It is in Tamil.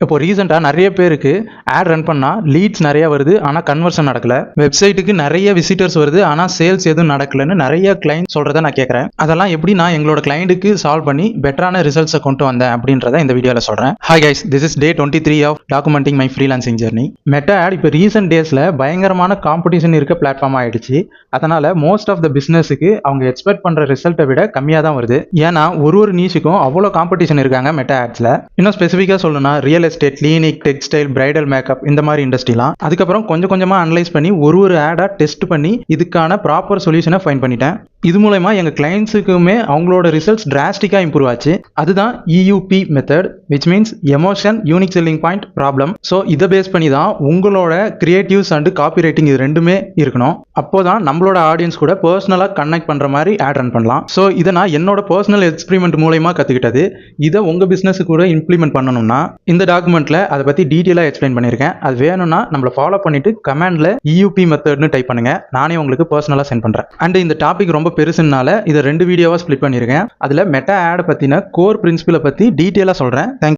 இப்போ ரீசெண்டாக நிறைய பேருக்கு ஆட் ரன் பண்ணால் லீட்ஸ் நிறைய வருது, ஆனால் கன்வர்ஷன் நடக்கல. வெப்சைட்டுக்கு நிறைய விசிட்டர்ஸ் வருது, ஆனால் சேல்ஸ் எதுவும் நடக்கலன்னு நிறைய கிளைண்ட் சொல்கிறத நான் கேட்குறேன். அதெல்லாம் எப்படி நான் எங்களோட கிளைண்ட்டுக்கு சால்வ் பண்ணி பெட்டரான ரிசல்ட்ஸை கொண்டு வந்தேன் அப்படின்றத இந்த வீடியோவில் சொல்கிறேன். Hi guys, this is day 23 of documenting my freelancing journey. Meta ad இப்போ ரீசெண்ட் டேஸில் பயங்கரமான காம்படிஷன் இருக்க பிளாட்ஃபார்ம் ஆகிடுச்சு. அதனால் மோஸ்ட் ஆஃப் த பிஸ்னஸுக்கு அவங்க எக்ஸ்பெக்ட் பண்ணுற ரிசல்ட்டை விட கம்மியாக தான் வருது. ஏன்னா ஒரு நீஷுக்கும் அவ்வளோ காம்படிஷன் இருக்காங்க மெட்டா ஆட்ஸில். இன்னும் ஸ்பெசிஃபிக்காக சொல்லணும்னா real estate, clinic, textile, bridal makeup இந்த மாதிரி இண்டஸ்ட்ரிலாம். அதுக்கப்புறம் கொஞ்சம் கொஞ்சமாக அனலைஸ் பண்ணி ஒரு ஆடாக டெஸ்ட் பண்ணி இதுக்கான ப்ராப்பர் சொல்யூஷனை ஃபைண்ட் பண்ணிட்டேன். இது மூலமா எங்கள் கிளைண்ட்ஸுக்குமே அவங்களோட ரிசல்ட்ஸ் டிராஸ்டிக்காக இம்ப்ரூவ் ஆச்சு. அதுதான் EUP method, which means emotion unique selling point problem. So இதை பேஸ் பண்ணி தான் உங்களோட கிரியேட்டிவ்ஸ் அண்ட் காப்பி ரைட்டிங் இது ரெண்டுமே இருக்கணும். அப்போ தான் நம்மளோட ஆடியன்ஸ் கூட பர்சனலாக கனெக்ட் பண்ணுற மாதிரி ஆட் ரன் பண்ணலாம். ஸோ இதை நான் என்னோட பர்சனல் எக்ஸ்பெரிமெண்ட் மூலயமா கற்றுக்கிட்டது. இதை உங்கள் பிஸ்னஸுக்கு கூட இம்ப்ளிமெண்ட் பண்ணணும்னா இந்த டாக்குமெண்ட்டில் அதை பற்றி டீட்டெயிலாக எக்ஸ்பிளைன் பண்ணியிருக்கேன். அது வேணும்னா நம்மளை ஃபாலோ பண்ணிட்டு கமெண்டில் EUP மெத்தட்னு டைப் பண்ணுங்க. நானே உங்களுக்கு பர்சனலாக சென்ட் பண்ணுறேன். அண்ட் இந்த டாபிக் ரொம்ப பெருசுனால இதை 2 வீடியோவாக ஸ்ப்ளிட் பண்ணியிருக்கேன். அதில் மெட்டா ஆட் பற்றின கோர் பிரின்சிபலை பற்றி டீட்டெயிலாக சொல்கிறேன். தேங்க்யூ.